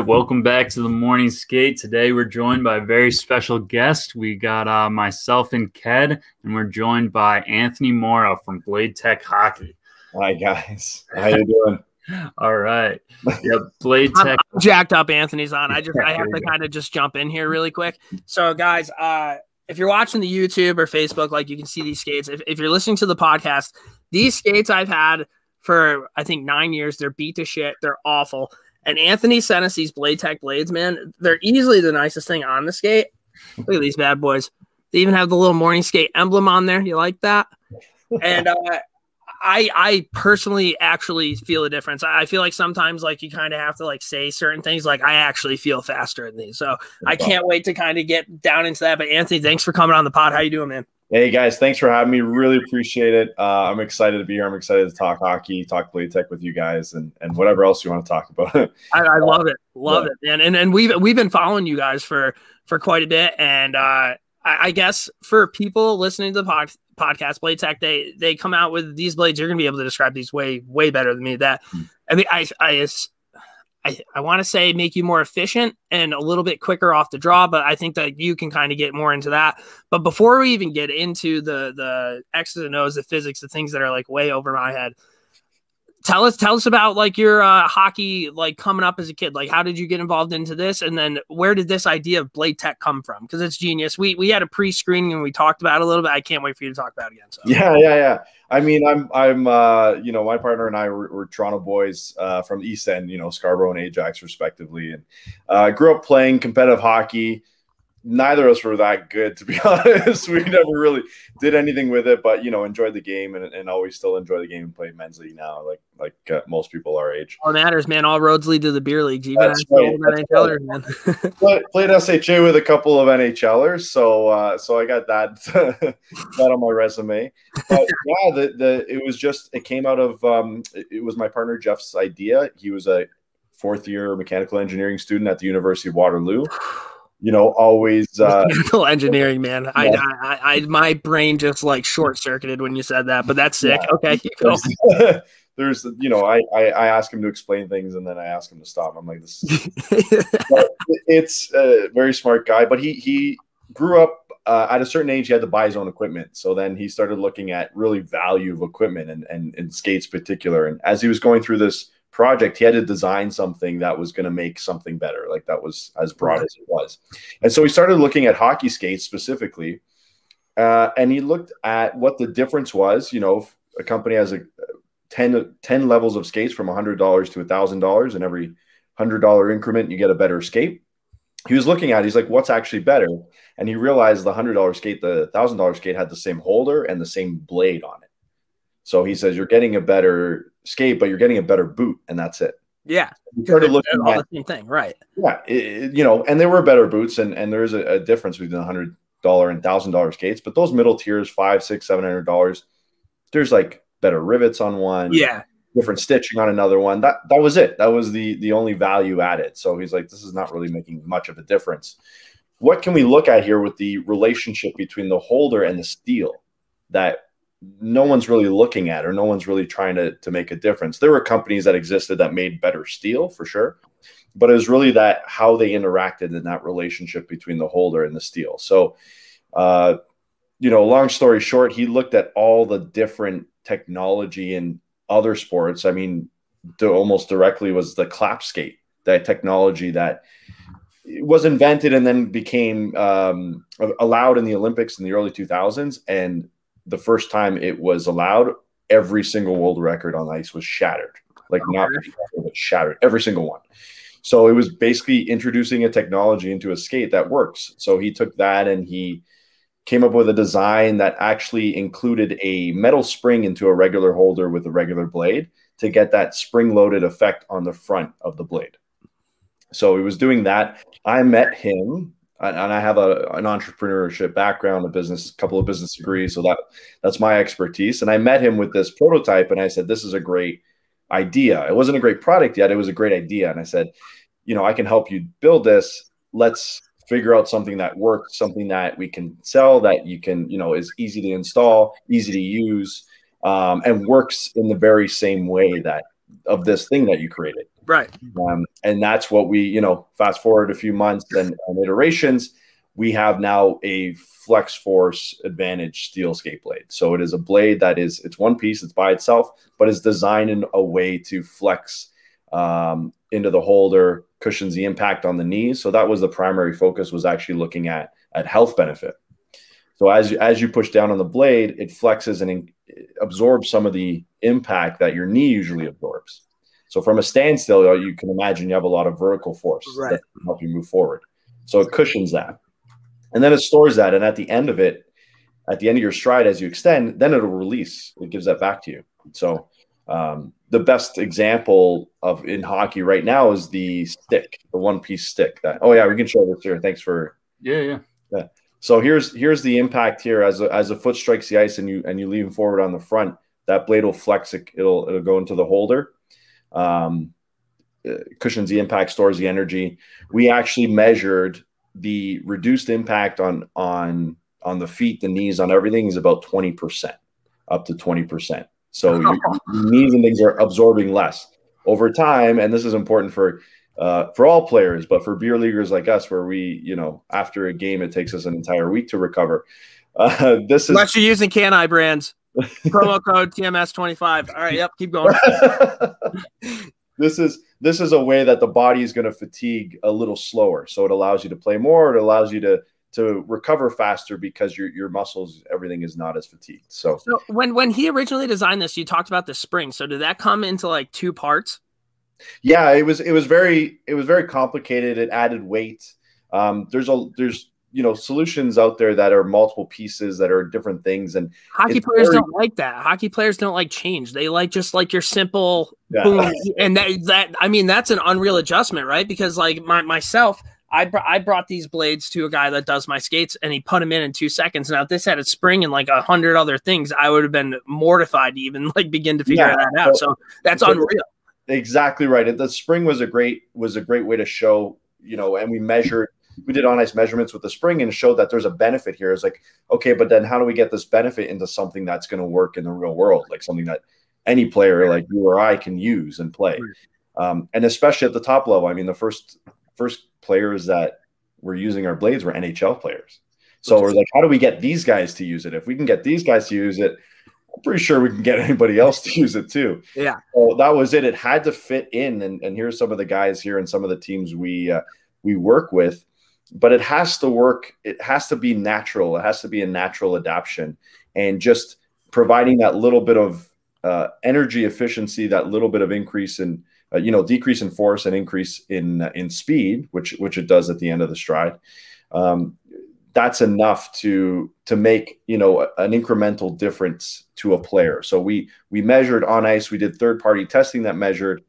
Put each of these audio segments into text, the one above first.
welcome back to the Morning Skate. Today we're joined by a very special guest. We got myself and Ked, and we're joined by Anthony Mora from Bladetech Hockey. Hi guys, how you doing? All right. Yeah, Bladetech. I'm jacked up. Anthony's on. I have to kind of just jump in here really quick. So guys, if you're watching the YouTube or Facebook, like you can see these skates. If you're listening to the podcast, these skates I've had for I think 9 years. They're beat to shit. They're awful. And Anthony sent us these Bladetech blades, man. They're easily the nicest thing on the skate. Look at these bad boys. They even have the little Morning Skate emblem on there. You like that? And I personally actually feel a difference. I feel like sometimes like you kind of have to like say certain things. Like I actually feel faster in these. So I can't wait to kind of get down into that. But Anthony, thanks for coming on the pod. How you doing, man? Hey guys, thanks for having me. Really appreciate it. I'm excited to be here. I'm excited to talk hockey, talk Bladetech with you guys, and whatever else you want to talk about. I love it, man. And we've been following you guys for quite a bit. And I guess for people listening to the podcast, Bladetech, they come out with these blades. You're gonna be able to describe these way better than me. That I mean, I want to say make you more efficient and a little bit quicker off the draw, but I think that you can kind of get more into that. But before we even get into the X's and O's, the physics, the things that are like way over my head, tell us about like your hockey, like coming up as a kid. Like, how did you get involved into this? And then where did this idea of Bladetech come from? Because it's genius. We had a pre-screening and we talked about it a little bit. I can't wait for you to talk about it again. So. Yeah. I mean, I'm you know, my partner and I were Toronto boys from the East End, you know, Scarborough and Ajax respectively, and grew up playing competitive hockey. Neither of us were that good, to be honest. We never really did anything with it, but, you know, enjoyed the game and always still enjoy the game and play men's league now, like most people our age. All that matters, man. All roads lead to the beer leagues. Even NHLers, man. Played SHA with a couple of NHLers, so I got that on my resume. But yeah, it came out of it was my partner Jeff's idea. He was a fourth-year mechanical engineering student at the University of Waterloo. You know, always mechanical engineering, man. Yeah. I my brain just like short circuited when you said that, but that's sick. Yeah. Okay, keep going. There's, you know, I ask him to explain things and then I ask him to stop. I'm like, this is it's a very smart guy, but he grew up at a certain age. He had to buy his own equipment, so then he started looking at really value of equipment and skates particular. And as he was going through this project, he had to design something that was going to make something better, like that was as broad as it was. And so he started looking at hockey skates specifically, and he looked at what the difference was. You know, if a company has a 10 levels of skates from $100 to $1,000, and every $100 increment you get a better skate. He was looking at, he's like, what's actually better? And he realized the $100 skate, the $1,000 skate had the same holder and the same blade on it. So he says, you're getting a better skate, but you're getting a better boot, and that's it. Yeah. You started looking all the same thing, right? Yeah. You know, and there were better boots, and there is a difference between $100 and $1,000 skates, but those middle tiers, $500, $600, $700, there's like better rivets on one. Yeah. Different stitching on another one. That was it. That was the only value added. So he's like, this is not really making much of a difference. What can we look at here with the relationship between the holder and the steel that no one's really looking at, or no one's really trying to make a difference? There were companies that existed that made better steel for sure, but it was really that how they interacted in that relationship between the holder and the steel. So, you know, long story short, he looked at all the different technology in other sports. I mean, almost directly was the clap skate, that technology that was invented and then became allowed in the Olympics in the early 2000s. And the first time it was allowed, every single world record on ice was shattered. Like not shattered, every single one. So it was basically introducing a technology into a skate that works. So he took that and he came up with a design that actually included a metal spring into a regular holder with a regular blade to get that spring-loaded effect on the front of the blade. So he was doing that. I met him. And I have an entrepreneurship background, a couple of business degrees. So that's my expertise. And I met him with this prototype and I said, this is a great idea. It wasn't a great product yet. It was a great idea. And I said, you know, I can help you build this. Let's figure out something that works, something that we can sell, that you can, you know, is easy to install, easy to use, and works in the very same way that of this thing that you created. Right. And that's what we, you know, fast forward a few months and iterations, we have now a Flex Force Advantage steel skate blade. So it is a blade that it's one piece, it's by itself, but it's designed in a way to flex into the holder, cushions the impact on the knees. So that was the primary focus, was actually looking at health benefit. So as you push down on the blade, it flexes and absorbs some of the impact that your knee usually absorbs. So from a standstill, you can imagine you have a lot of vertical force that can help you move forward. So it cushions that. And then it stores that. And at the end of it, at the end of your stride, as you extend, then it'll release. It gives that back to you. So the best example of in hockey right now is the stick, the one-piece stick. Oh yeah, we can show this here. Thanks for yeah. So here's the impact here as a foot strikes the ice and you lean forward on the front. That blade will flex. It'll go into the holder. Cushions the impact, stores the energy. We actually measured the reduced impact on the feet, the knees, on everything is about 20%, up to 20%. So your knees and things are absorbing less over time. And this is important for all players, but for beer leaguers like us, where we, you know, after a game, it takes us an entire week to recover. This is unless you're using Can-I brands. Promo code TMS25. All right, yep, keep going. This is a way that the body is going to fatigue a little slower. So it allows you to play more. It allows you to recover faster because your muscles, everything is not as fatigued. So when he originally designed this, you talked about the spring. So did that come into like 2 parts? Yeah, it was very complicated. It added weight. There's you know, solutions out there that are multiple pieces that are different things. And hockey players don't like that. Hockey players don't like change. They like just like your simple boom. And that I mean, that's an unreal adjustment, right? Because like myself, I brought these blades to a guy that does my skates and he put them in 2 seconds. Now, if this had a spring and like 100 other things, I would have been mortified to even like begin to figure that out. So that's unreal. Exactly right. The spring was a great way to show, you know, and we did on-ice measurements with the spring and showed that there's a benefit here. It's like, okay, but then how do we get this benefit into something that's going to work in the real world? Like something that any player like you or I can use and play. And especially at the top level. I mean, the first players that were using our blades were NHL players. So we're like, how do we get these guys to use it? If we can get these guys to use it, I'm pretty sure we can get anybody else to use it too. Yeah. So that was it. It had to fit in. And here's some of the guys here and some of the teams we work with. But it has to work. It has to be natural. It has to be a natural adaptation, and just providing that little bit of energy efficiency, that little bit of increase in, decrease in force and increase in speed, which it does at the end of the stride. That's enough to make, you know, an incremental difference to a player. So we measured on ice. We did third-party testing that measured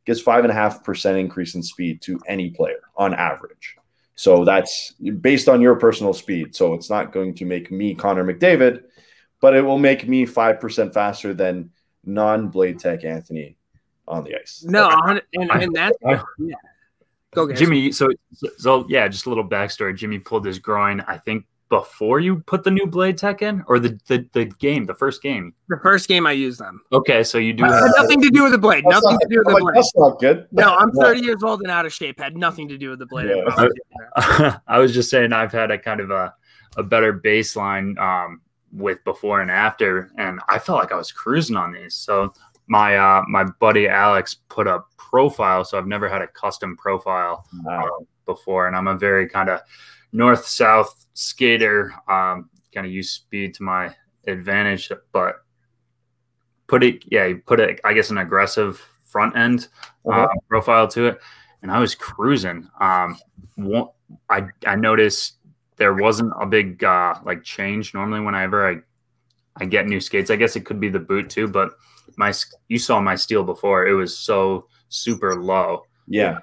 gives 5.5% increase in speed to any player on average. So that's based on your personal speed. So it's not going to make me Connor McDavid, but it will make me 5% faster than non-Bladetech Anthony on the ice. No, and that's yeah. Go guys. Jimmy. So yeah, just a little backstory. Jimmy pulled his groin, I think, before you put the new Bladetech in, or the first game. The first game I used them. Okay, so you do have nothing to do with the blade. Nothing to do with the blade. That's not good. No, I'm 30 years old and out of shape. Had nothing to do with the blade. Yeah. I was just saying I've had a kind of a better baseline with before and after, and I felt like I was cruising on these. So my buddy Alex put a profile, so I've never had a custom profile before, and I'm a very kind of north-south skater, kind of use speed to my advantage, but put it, I guess, an aggressive front end profile to it, and I was cruising. I noticed there wasn't a big like change. Normally whenever I get new skates, I guess it could be the boot too, but you saw my steel before. It was so super low. Yeah.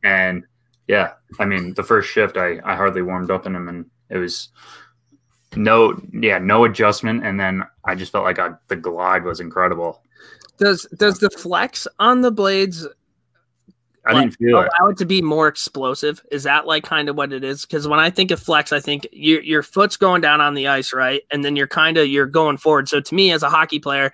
And yeah, I mean, the first shift, I hardly warmed up in them, and it was no adjustment. And then I just felt like the glide was incredible. Does the flex on the blades I didn't feel allow it to be more explosive? Is that like kind of what it is? Because when I think of flex, I think your foot's going down on the ice, right? And then you're going forward. So to me, as a hockey player,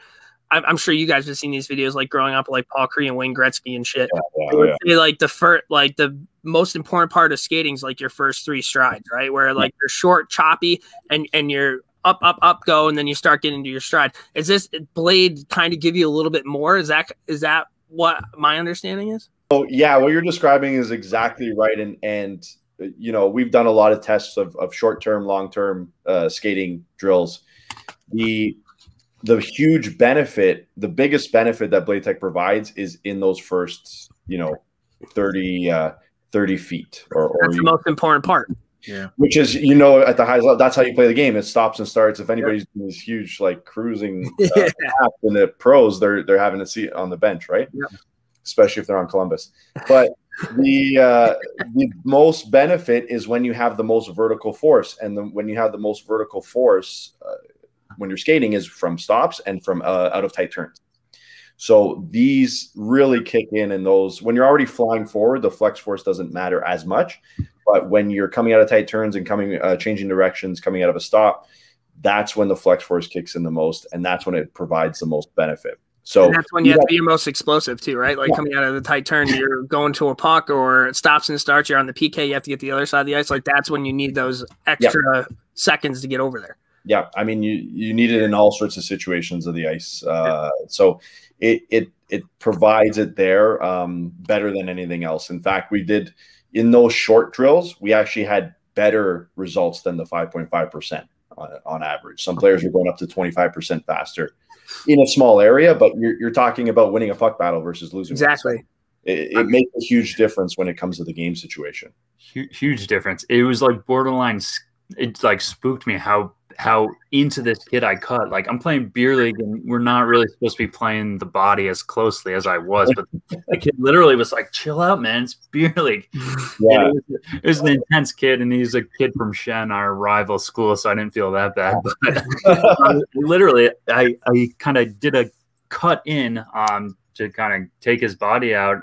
I'm sure you guys have seen these videos like growing up, like Paul Cree and Wayne Gretzky and shit. Yeah. Like the most important part of skating is like your first 3 strides, right? Where like you're short, choppy, and you're up, go, and then you start getting into your stride. Is this blade kind of give you a little bit more? Is that what my understanding is? Oh yeah, what you're describing is exactly right, and you know, we've done a lot of tests of short-term, long-term skating drills. The huge benefit, the biggest benefit that Bladetech provides is in those first, you know, 30 feet. That's the most important part. Yeah. Which is, you know, at the highest level, that's how you play the game. It stops and starts. If anybody's doing this huge, like, cruising path in the pros, they're having a seat on the bench, right? Yeah. Especially if they're on Columbus. But the most benefit is when you have the most vertical force. And when you have the most vertical force when you're skating is from stops and from out of tight turns. So these really kick in those. When you're already flying forward, the flex force doesn't matter as much. But when you're coming out of tight turns and coming, changing directions, coming out of a stop, that's when the flex force kicks in the most, and that's when it provides the most benefit. So and that's when you have to be your most explosive too, right? Like coming out of the tight turn, you're going to a puck or stops and starts. You're on the PK. You have to get the other side of the ice. Like that's when you need those extra seconds to get over there. Yeah, I mean, you need it in all sorts of situations of the ice. So it provides it there better than anything else. In fact, we did in those short drills, we actually had better results than the 5.5% on average. Some players were going up to 25% faster in a small area, but you're talking about winning a puck battle versus losing. Exactly. It makes a huge difference when it comes to the game situation. Huge difference. It was like borderline. It like spooked me how into this kid I cut. Like I'm playing beer league and we're not really supposed to be playing the body as closely as I was, but the kid literally was like, chill out, man, it's beer league. Yeah. It was an intense kid, and he's a kid from Shen, our rival school, so I didn't feel that bad. But literally I kind of did a cut in to kind of take his body out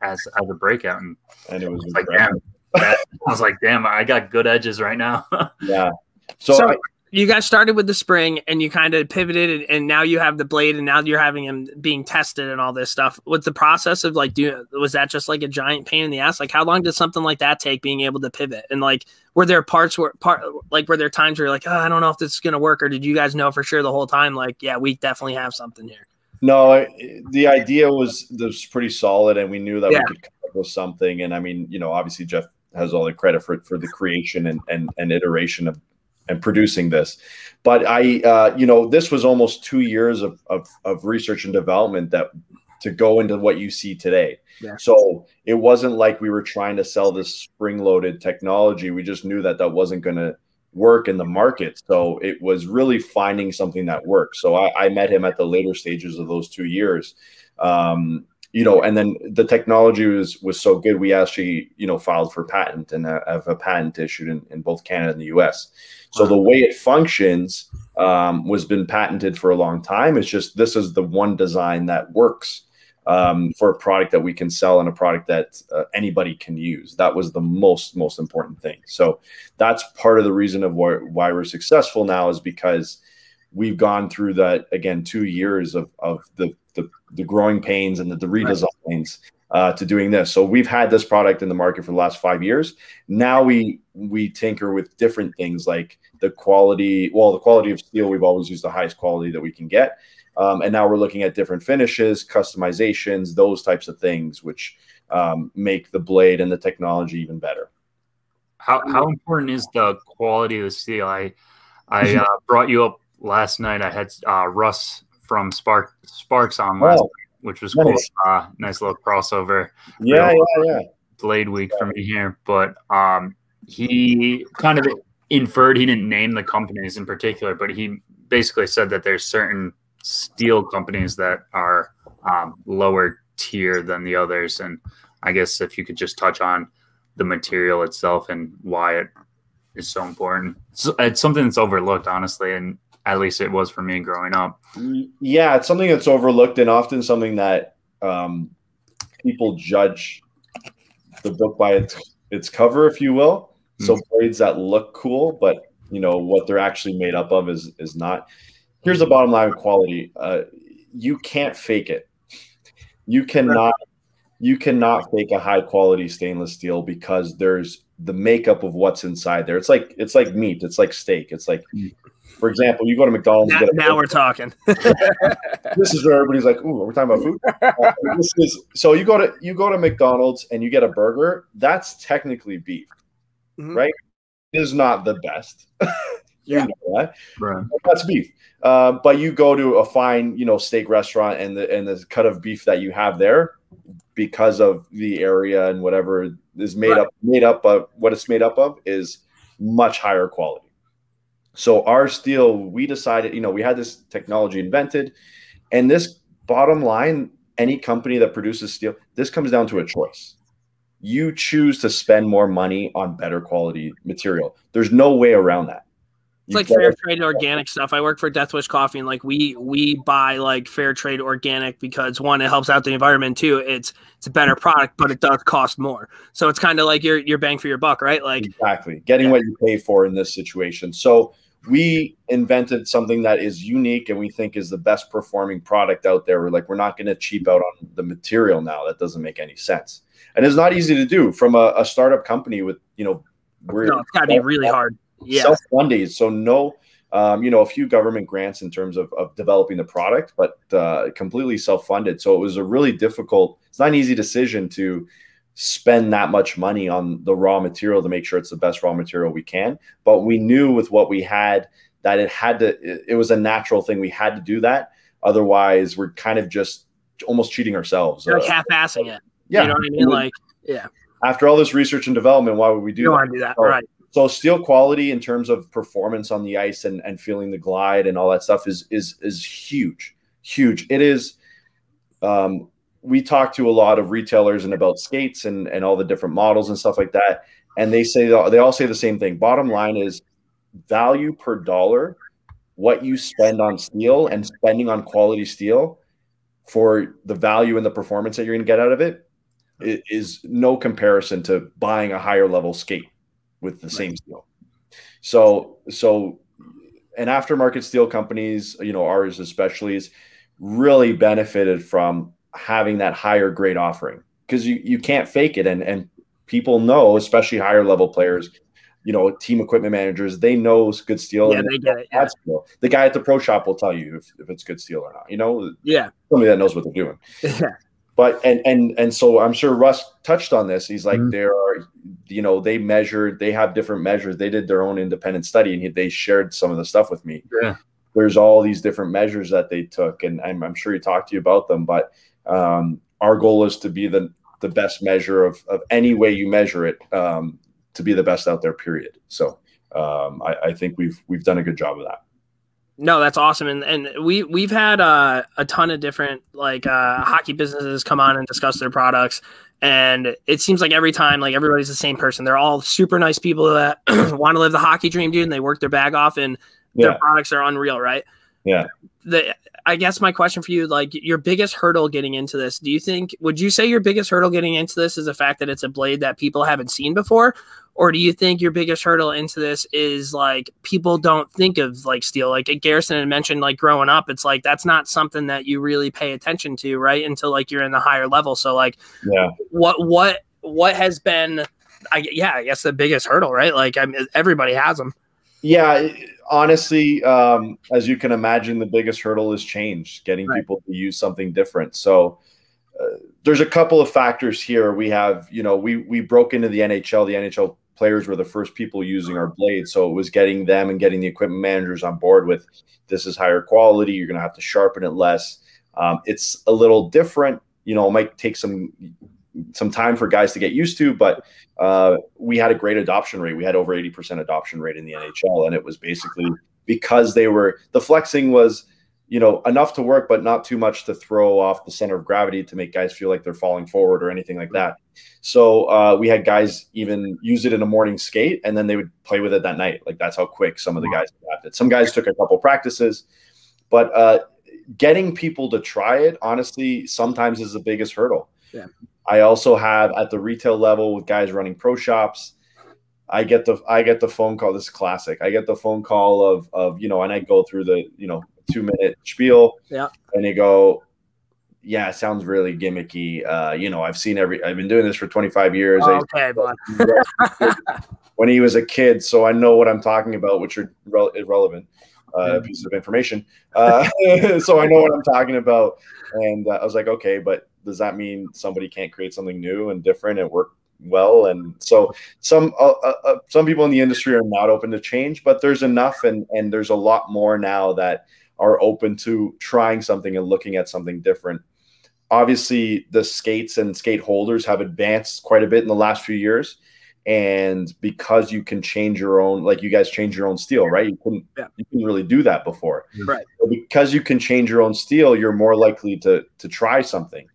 as a breakout, and it was like, damn. I was like, damn, I got good edges right now. Yeah. So you guys started with the spring and you kind of pivoted, and now you have the blade, and now you're having him being tested and all this stuff. With the process of like was that just like a giant pain in the ass? Like how long did something like that take, being able to pivot? And like were there times where you're like, oh, I don't know if this is gonna work, or did you guys know for sure the whole time, like, yeah, we definitely have something here? No, the idea was pretty solid, and we knew that we could come up with something. And I mean, you know, obviously Jeff has all the credit for the creation and iteration of and producing this. But you know, this was almost 2 years of research and development to go into what you see today. Yeah. So it wasn't like we were trying to sell this spring-loaded technology. We just knew that wasn't going to work in the market. So it was really finding something that worked. So I met him at the later stages of those 2 years. You know, and then the technology was so good, we actually, you know, filed for patent and have a patent issued in both Canada and the US. So the way it functions was been patented for a long time. It's just, this is the one design that works for a product that we can sell and a product that anybody can use. That was the most important thing. So that's part of the reason of why we're successful now, is because we've gone through that, again, 2 years of the growing pains and the redesigns to doing this. So we've had this product in the market for the last 5 years. Now we tinker with different things like the quality. Well, the quality of steel, we've always used the highest quality that we can get. And now we're looking at different finishes, customizations, those types of things, which make the blade and the technology even better. How important is the quality of the steel? I brought you up last night. I had Russ from Sparks on last night, which was cool. Nice little crossover. Yeah. Blade week for me here. But he kind of inferred, he didn't name the companies in particular, but he basically said that there's certain steel companies that are lower tier than the others. And I guess if you could just touch on the material itself and why it is so important. It's something that's overlooked, honestly, and at least it was for me growing up. Yeah, it's something that's overlooked, and often something that people judge the book by its cover, if you will. So blades that look cool, but you know what they're actually made up of is not. Here's the bottom line of quality. you can't fake it. You cannot fake a high quality stainless steel because there's the makeup of what's inside there. It's like meat. It's like steak. It's like, for example, you go to McDonald's. Now we're talking. This is where everybody's like, "Ooh, are we talking about food?" So you go to McDonald's and you get a burger. That's technically beef, right? It is not the best. You know that, right? That's beef. But you go to a fine, steak restaurant, and the cut of beef that you have there, because of the area and whatever is made up of what it's made up of, is much higher quality. So our steel, we decided, we had this technology invented, and this, bottom line, any company that produces steel, this comes down to a choice. You choose to spend more money on better quality material. There's no way around that. It's like fair trade organic stuff. I work for Death Wish Coffee, and like we buy like fair trade organic because, one, it helps out the environment. Two, it's a better product, but it does cost more. So it's kind of like your bang for your buck, right? Like, exactly, getting what you pay for in this situation. So we invented something that is unique and we think is the best performing product out there. We're not going to cheap out on the material now. That doesn't make any sense, and it's not easy to do from a startup company with it's got to be really hard. Yeah, self-funded. So no, a few government grants in terms of developing the product, but completely self-funded. So it was a really difficult, it's not an easy decision to spend that much money on the raw material to make sure it's the best raw material we can. But we knew with what we had that it was a natural thing. We had to do that. Otherwise, we're kind of just almost cheating ourselves. Like half-assing it. Yeah. You know what I mean? Like, yeah. After all this research and development, why would we do that? You don't want to do that, right. So steel quality in terms of performance on the ice and feeling the glide and all that stuff is huge, huge. It is. We talk to a lot of retailers and about skates and all the different models and stuff like that, and they all say the same thing. Bottom line is value per dollar. What you spend on steel and spending on quality steel for the value and the performance that you're going to get out of it is no comparison to buying a higher level skate with the same steel. So and aftermarket steel companies, ours especially, is really benefited from having that higher grade offering, because you can't fake it. And people know, especially higher level players, team equipment managers, they know good steel. Yeah, they get it. Yeah. Steel. The guy at the pro shop will tell you if it's good steel or not, Yeah. Somebody that knows what they're doing. Yeah. But and so I'm sure Russ touched on this. He's like, there are, they have different measures. They did their own independent study, and they shared some of the stuff with me. Yeah. There's all these different measures that they took, and I'm sure he talked to you about them. But our goal is to be the best measure of any way you measure it, to be the best out there, period. So I think we've done a good job of that. No, that's awesome. And we've had a ton of different hockey businesses come on and discuss their products. And it seems like every time, like, everybody's the same person. They're all super nice people that want to live the hockey dream, dude, and they work their bag off, and their products are unreal, right? Yeah. I guess my question for you, like, your biggest hurdle getting into this, would you say your biggest hurdle getting into this is the fact that it's a blade that people haven't seen before? Or do you think your biggest hurdle into this is, like, people don't think of, like, steel? Like Garrison had mentioned, like, growing up, it's like that's not something that you really pay attention to, right, until, like, you're in the higher level. So, like, what has been, I guess, the biggest hurdle, right? Like, I mean, everybody has them. Yeah, honestly, as you can imagine, the biggest hurdle is change, getting people to use something different. So there's a couple of factors here. We have, we broke into the NHL. The NHL players were the first people using our blades. So it was getting them and getting the equipment managers on board with, this is higher quality. You're going to have to sharpen it less. It's a little different. It might take some time for guys to get used to, but we had a great adoption rate. We had over 80% adoption rate in the NHL. And it was basically because the flexing was, enough to work, but not too much to throw off the center of gravity to make guys feel like they're falling forward or anything like that. So we had guys even use it in a morning skate, and then they would play with it that night. Like, that's how quick some of the guys adapted. Some guys took a couple practices, but getting people to try it, honestly, sometimes is the biggest hurdle. Yeah. I also have, at the retail level, with guys running pro shops, I get the phone call. This is classic. I get the phone call of and I go through the, 2-minute spiel. Yeah. And they go, yeah, it sounds really gimmicky. I've been doing this for 25 years. Okay, bud. When he was a kid, so I know what I'm talking about, which are irrelevant pieces of information. So I know what I'm talking about. And I was like, okay, but does that mean somebody can't create something new and different and work well? And so some people in the industry are not open to change, but there's enough, and there's a lot more now that are open to trying something and looking at something different. Obviously, the skates and skate holders have advanced quite a bit in the last few years. And because you can change your own, like you guys change your own steel, right? You couldn't really do that before. Right. But because you can change your own steel, you're more likely to try something.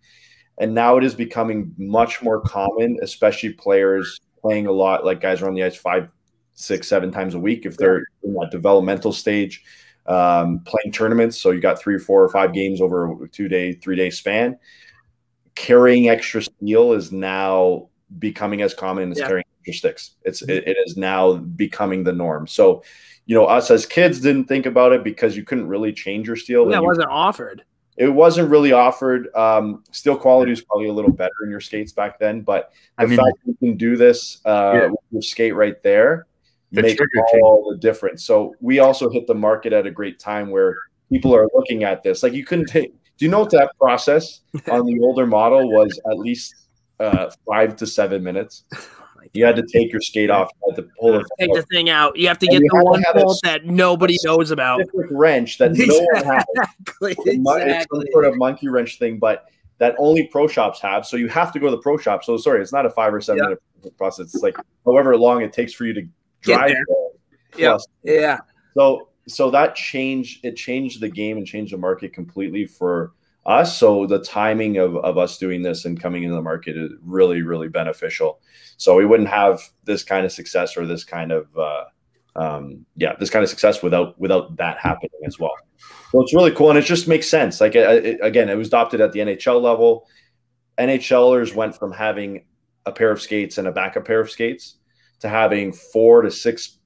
And now it is becoming much more common, especially players playing a lot, like guys are on the ice 5, 6, 7 times a week if they're in that developmental stage, playing tournaments. So you got 3 or 4 or 5 games over a 2-day, 3-day span. Carrying extra steel is now becoming as common as carrying extra sticks. It is now becoming the norm. So, us as kids didn't think about it because you couldn't really change your steel. That wasn't offered. It wasn't really offered. Steel quality was probably a little better in your skates back then, but the fact you can do this with your skate right there makes all the difference. So we also hit the market at a great time where people are looking at this. Like, you couldn't take. Do you know what that process on the older model was? At least 5 to 7 minutes. You had to take your skate off. You had to pull it. Take the thing out. You have to get the one bolt that nobody knows about. Wrench that no one has. It's some sort of monkey wrench thing, but that only pro shops have. So you have to go to the pro shop. So sorry, it's not a 5 or 7 minute process. It's like however long it takes for you to drive there. Yeah. So that changed. It changed the game and changed the market completely for us. So the timing of us doing this and coming into the market is really, really beneficial. So we wouldn't have this kind of success or this kind of success without that happening as well. So it's really cool, and it just makes sense. Like, again, it was adopted at the NHL level. NHLers went from having a pair of skates and a backup pair of skates to having 4 to 6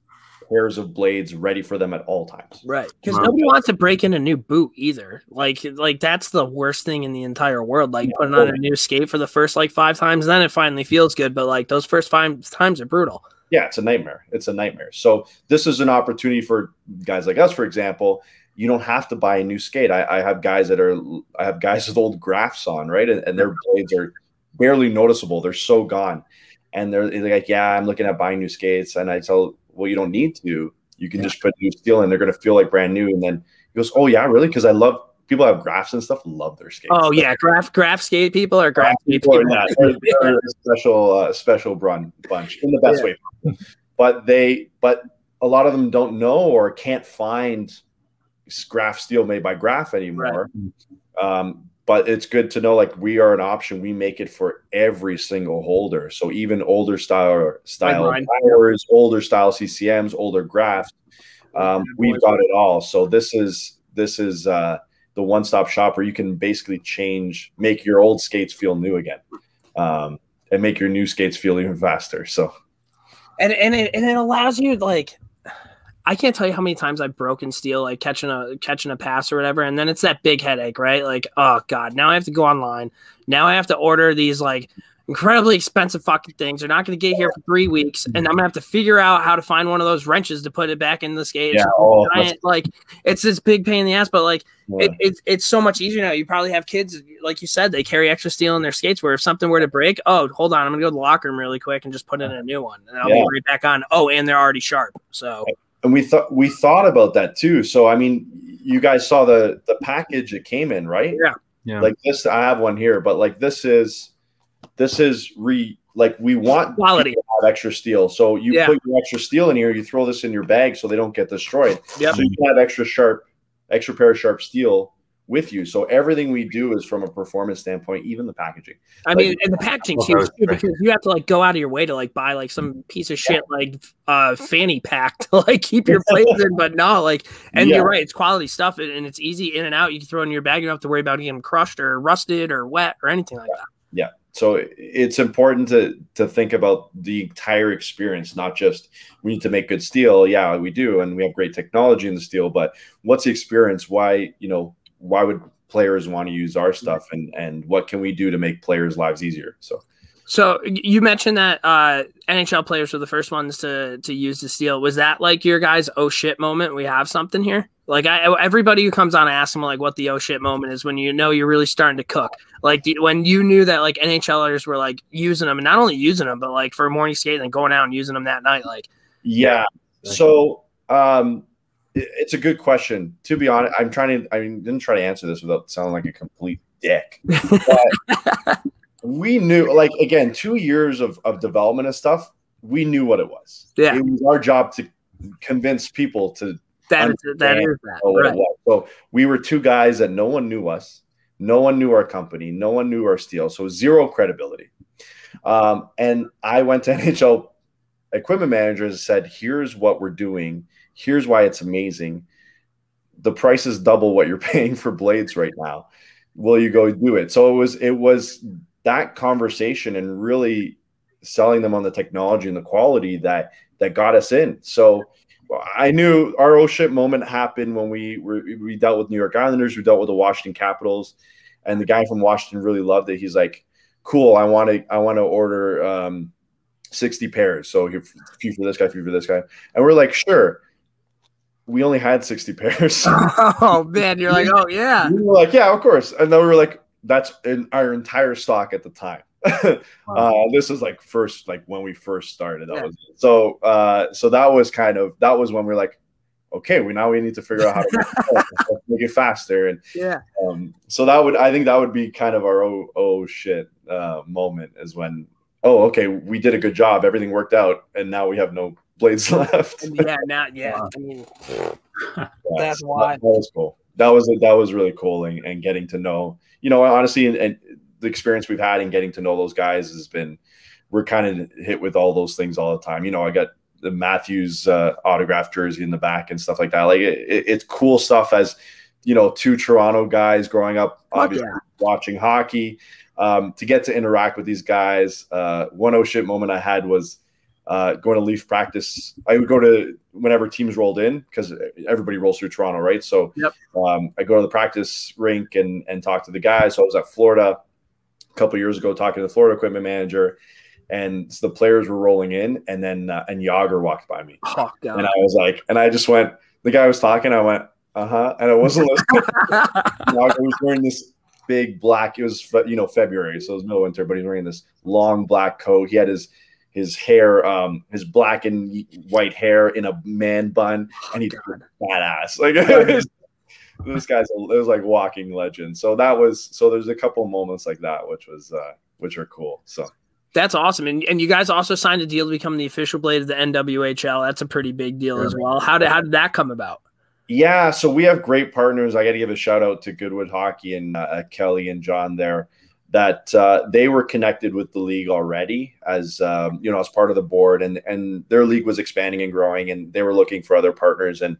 pairs of blades ready for them at all times. Right. Because nobody wants to break in a new boot either. Like that's the worst thing in the entire world. Like putting on a new skate for the first 5 times, then it finally feels good. But those first 5 times are brutal. Yeah, it's a nightmare. It's a nightmare. So this is an opportunity for guys like us, for example. You don't have to buy a new skate. I have guys with old grafts on, right? And their blades are barely noticeable. They're so gone. And they're like, yeah, I'm looking at buying new skates. And I tell, well, you don't need to. You can just put new steel in. They're going to feel like brand new. And then he goes, oh, yeah, really? Because I love people have grafts and stuff, love their skates. Oh, yeah. Graph skate people are graph skate people. They're a special bunch in the best way. But a lot of them don't know or can't find graph steel made by Graph anymore. Right. But it's good to know, we are an option. We make it for every single holder. So even older style tires, older style CCMs, older graphs, we've got it all. So this is the one-stop shop where you can basically make your old skates feel new again, and make your new skates feel even faster. So, and it allows you I can't tell you how many times I've broken steel, catching a pass or whatever. And then it's that big headache, right? Oh God, now I have to go online. Now I have to order these incredibly expensive fucking things. They're not going to get here for 3 weeks. And I'm gonna have to figure out how to find one of those wrenches to put it back in the skate. Yeah, it's this big pain in the ass, but it's so much easier now. You probably have kids, like you said, they carry extra steel in their skates where if something were to break, oh, hold on, I'm gonna go to the locker room really quick and just put in a new one. And I'll be right back on. Oh, and they're already sharp. So and we thought about that too. So I mean, you guys saw the package it came in, right? Yeah. Like this, I have one here, but this is we want quality to have extra steel. So you put your extra steel in here, you throw this in your bag so they don't get destroyed. Yep. So you can have extra pair of sharp steel with you. So everything we do is from a performance standpoint, even the packaging. I mean, and the packaging's huge too, because you have to go out of your way to buy some piece of shit fanny pack to keep your plates in, but no, and you're right, it's quality stuff and it's easy in and out. You can throw it in your bag, you don't have to worry about getting crushed or rusted or wet or anything like that. Yeah. So it's important to think about the entire experience, not just we need to make good steel. Yeah, we do, and we have great technology in the steel. But what's the experience? Why would players want to use our stuff, and what can we do to make players' lives easier? So you mentioned that NHL players were the first ones to use the steel. Was that like your guys' oh shit moment? We have something here. Like everybody who comes on, I ask them like what the oh shit moment is when you know you're really starting to cook. Like when you knew that like NHLers were like using them, and not only using them, but like for morning skate and then going out and using them that night. Like yeah. So it's a good question. To be honest, I didn't try to answer this without sounding like a complete dick. But we knew, like, again, 2 years of development and stuff, we knew what it was. Yeah. It was our job to convince people to that is that. Right. So we were two guys that no one knew us. No one knew our company. No one knew our steel. So zero credibility. And I went to NHL equipment managers and said, here's what we're doing. Here's why it's amazing. The price is double what you're paying for blades right now. Will you go do it? So it was that conversation and really selling them on the technology and the quality that got us in. So I knew our oh shit moment happened when we dealt with New York Islanders, we dealt with the Washington Capitals, and the guy from Washington really loved it. He's like, cool, I want to order 60 pairs. So a few for this guy, a few for this guy. And we're like, sure. We only had 60 pairs. Oh man, you're like, oh yeah. We were like, yeah, of course. And then we were like, that's in our entire stock at the time. This is like when we first started. That was so that was when we were like, okay, we need to figure out how to make it faster. And so I think that would be kind of our oh shit moment, is when, oh, okay, we did a good job, everything worked out, and now we have no blades left. I mean, that's why. That was cool. That was really cool, and getting to know, honestly, and the experience we've had in getting to know those guys has been, we're kind of hit with all those things all the time. I got the Matthews autographed jersey in the back and stuff like that. Like it's cool stuff as, two Toronto guys growing up, obviously watching hockey, to get to interact with these guys. One oh shit moment I had was going to Leaf practice. I would go to whenever teams rolled in, because everybody rolls through Toronto, right? So I go to the practice rink and talk to the guys. So I was at Florida a couple of years ago talking to the Florida equipment manager, and the players were rolling in, and then and Yager walked by me. Oh, God. And I was like, and I just went, the guy was talking, I went, and I wasn't listening. Yager was wearing this big black, it was February, so it was middle of winter, but he's wearing this long black coat. He had his hair, his black and white hair in a man bun, and he's badass. Like this guy's, it was like walking legend. So there's a couple of moments like that, which are cool. So that's awesome. And you guys also signed a deal to become the official blade of the NWHL. That's a pretty big deal as well. How did that come about? Yeah, so we have great partners. I got to give a shout out to Goodwood Hockey and Kelly and John there, that they were connected with the league already as as part of the board, and their league was expanding and growing, and they were looking for other partners, and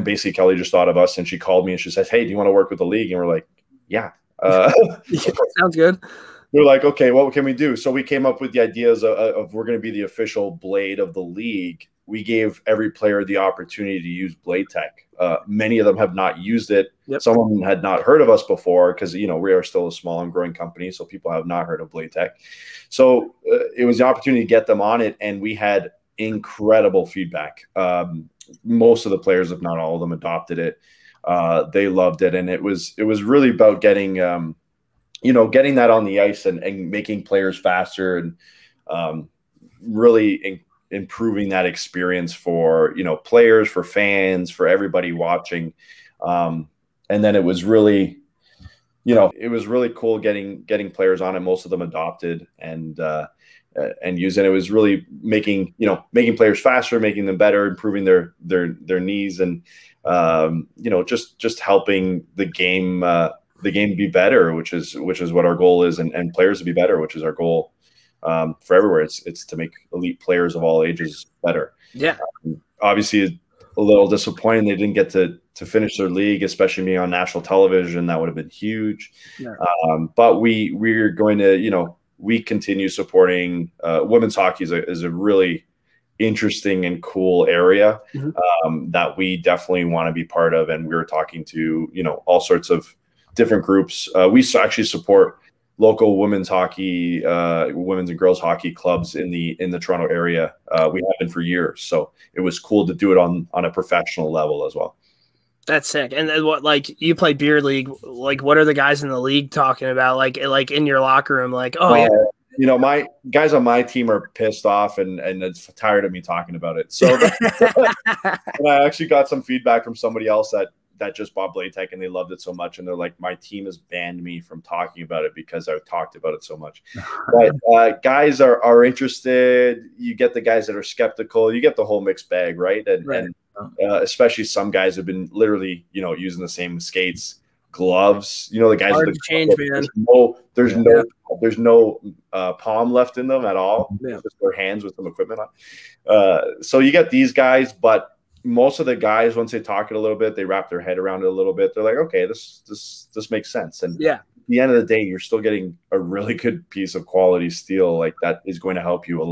basically Kelly just thought of us, and she called me and she said, hey, do you want to work with the league? And we're like, yeah. Sounds good. We're like, okay, what can we do? So we came up with the ideas of we're going to be the official blade of the league. We gave every player the opportunity to use Bladetech. Many of them have not used it. Yep. Some of them had not heard of us before, because we are still a small and growing company, so people have not heard of Bladetech. So it was the opportunity to get them on it, and we had incredible feedback. Most of the players, if not all of them, adopted it. They loved it, and it was really about getting getting that on the ice and making players faster, and really improving that experience for players, for fans, for everybody watching. And then it was really cool getting players on it. Most of them adopted and using it. It was really making players faster, making them better, improving their knees, and just helping the game be better, which is what our goal is, and players to be better, which is our goal. For everywhere, it's to make elite players of all ages better. Yeah. Obviously, a little disappointing they didn't get to finish their league, especially being on national television. That would have been huge. Yeah. But we're going to, we continue supporting women's hockey is a really interesting and cool area that we definitely want to be part of. And we were talking to, all sorts of different groups. We actually support local women's hockey, women's and girls hockey clubs in the Toronto area. We have been for years. So it was cool to do it on a professional level as well. That's sick. And then what, like, you play beer league, like, what are the guys in the league talking about? Like in your locker room, like, oh yeah. My guys on my team are pissed off and it's tired of me talking about it. So and I actually got some feedback from somebody else that just bought Bladetech and they loved it so much. And they're like, my team has banned me from talking about it because I've talked about it so much. But guys are interested. You get the guys that are skeptical. You get the whole mixed bag, right? And especially some guys have been literally, using the same skates, gloves. The guys hard with the to change, man. There's no palm left in them at all. Yeah. Just their hands with some equipment on. So you get these guys, but most of the guys, once they talk it a little bit, they wrap their head around it a little bit. They're like, okay, this makes sense. And at the end of the day, you're still getting a really good piece of quality steel like that is going to help you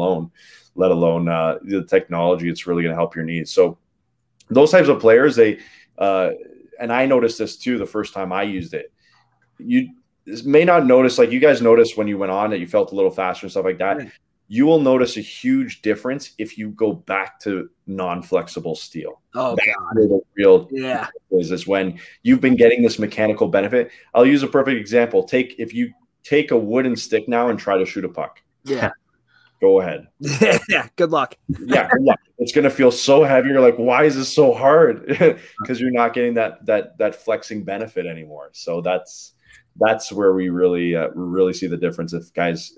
let alone the technology. It's really going to help your needs. So those types of players, they and I noticed this too the first time I used it. You may not notice, like you guys noticed when you went on that you felt a little faster and stuff like that. You will notice a huge difference if you go back to non-flexible steel. Oh, that's God. where the real is when you've been getting this mechanical benefit. I'll use a perfect example. If you take a wooden stick now and try to shoot a puck. Yeah. Go ahead. Yeah. Good luck. Yeah. Good luck. It's going to feel so heavy. You're like, why is this so hard? Because you're not getting that flexing benefit anymore. So that's where we really see the difference. If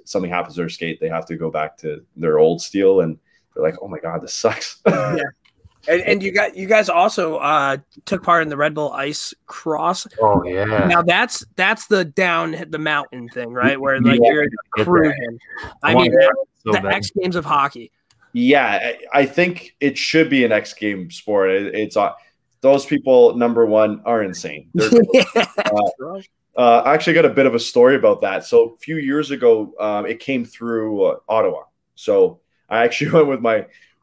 something happens to their skate, they have to go back to their old steel and they're like, oh my God, this sucks. Yeah. And you guys also took part in the Red Bull Ice Cross. Oh yeah. Now that's the down the mountain thing, right? Where like you're cruising. I mean, the X Games of hockey. Yeah, I think it should be an X game sport. It's those people, number one, are insane. I actually got a bit of a story about that. So a few years ago, it came through Ottawa. So I actually went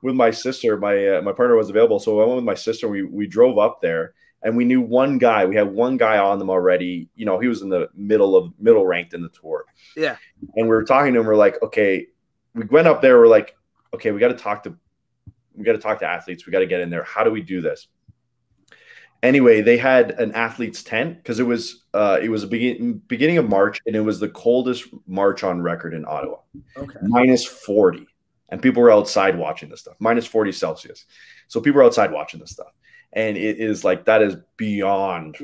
with my sister. My partner was available, so I went with my sister. We drove up there, and we knew one guy. We had one guy on them already. He was in the middle ranked in the tour. Yeah. And we were talking to him. We're like, okay. We went up there. We're like, okay, we got to talk to athletes. We got to get in there. How do we do this? Anyway, they had an athlete's tent because it was a beginning of March, and it was the coldest March on record in Ottawa. Okay. -40. And people were outside watching this stuff. -40 Celsius. So people were outside watching this stuff. And it is like, that is beyond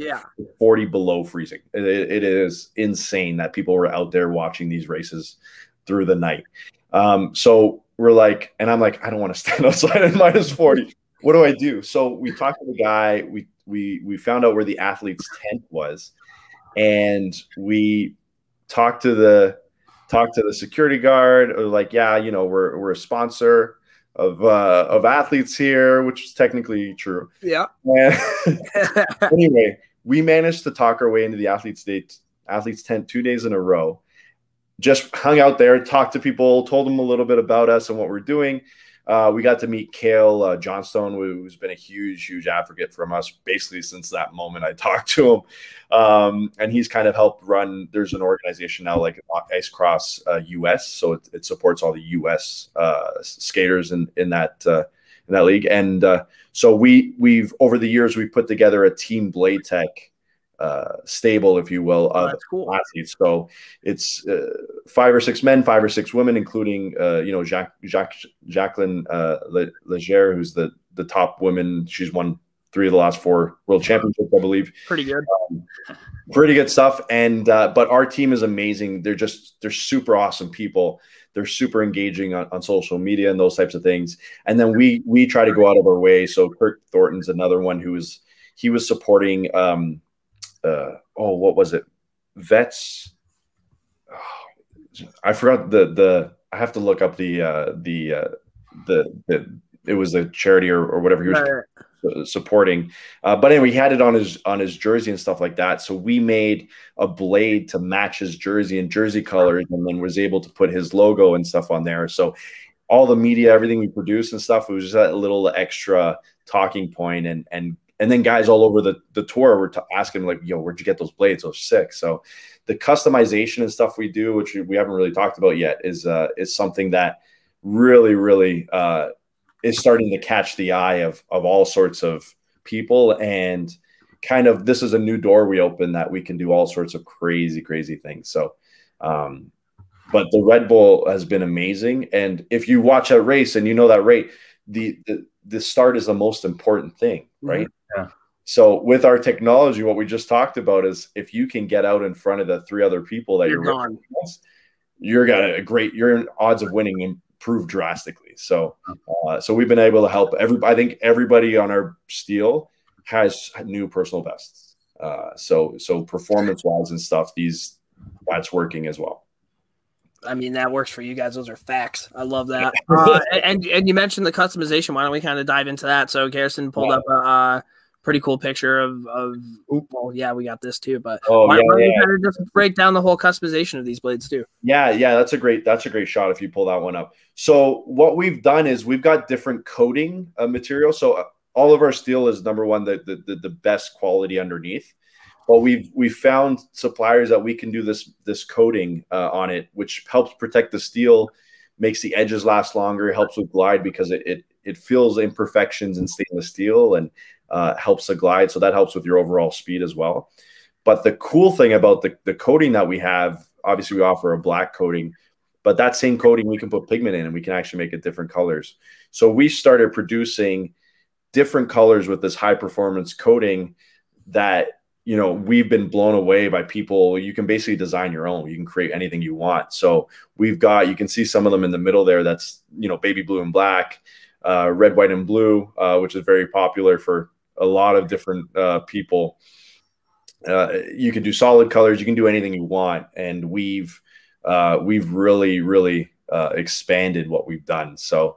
40 below freezing. It is insane that people were out there watching these races through the night. So we're like, and I'm like, I don't want to stand outside at -40. What do I do? So we talked to the guy. We found out where the athlete's tent was, and we talked to the security guard. Like, yeah, we're a sponsor of athletes here, which is technically true. Yeah. Anyway, we managed to talk our way into the athlete's tent 2 days in a row. Just hung out there, talked to people, told them a little bit about us and what we're doing. We got to meet Cale Johnstone, who's been a huge advocate from us basically since that moment I talked to him. And he's kind of helped run, there's an organization now like Ice Cross US. So it supports all the US skaters in that league. And so we've over the years, we put together a Team Bladetech stable, if you will, of athletes. So it's 5 or 6 men, 5 or 6 women, including Jacqueline Leger, who's the top woman. She's won 3 of the last 4 world championships, I believe. Pretty good. Pretty good stuff. And but our team is amazing. They're super awesome people. They're super engaging on social media and those types of things. And then we try to go out of our way. So Kirk Thornton's another one he was supporting what was it? Vets. I forgot I have to look up it was a charity or whatever he was supporting. But anyway, he had it on his jersey and stuff like that. So we made a blade to match his jersey and jersey colors, and then was able to put his logo and stuff on there. So all the media, everything we produce and stuff, it was just that little extra talking point. And then guys all over the tour were asking like, yo, where'd you get those blades? Those sick. So the customization and stuff we do, which we haven't really talked about yet, is something that really, really is starting to catch the eye of all sorts of people. And kind of, this is a new door we open that we can do all sorts of crazy, crazy things. So, but the Red Bull has been amazing. And if you watch that race and you know that rate, the start is the most important thing, right? Yeah. So with our technology, what we just talked about is if you can get out in front of the 3 other people that you're gone, your odds of winning improve drastically. So, so we've been able to help I think everybody on our steel has new personal bests. So performance wise and stuff, that's working as well. I mean, that works for you guys. Those are facts. I love that. And you mentioned the customization. Why don't we kind of dive into that? So Garrison pulled up a pretty cool picture of well, yeah, we got this too. But why don't we kind of just break down the whole customization of these blades too? Yeah, that's a great shot if you pull that one up. So what we've done is we've got different coating material. So all of our steel is number one, the best quality underneath. But we found suppliers that we can do this coating on it, which helps protect the steel, makes the edges last longer, helps with glide because it feels imperfections in stainless steel and helps the glide. So that helps with your overall speed as well. But the cool thing about the coating that we have, obviously we offer a black coating, but that same coating we can put pigment in and we can actually make it different colors. So we started producing different colors with this high performance coating that, you know, we've been blown away by people. You can basically design your own. You can create anything you want. So we've got, you can see some of them in the middle there. That's, you know, baby blue and black, red, white, and blue, which is very popular for a lot of different people. You can do solid colors. You can do anything you want. And we've really, really expanded what we've done. So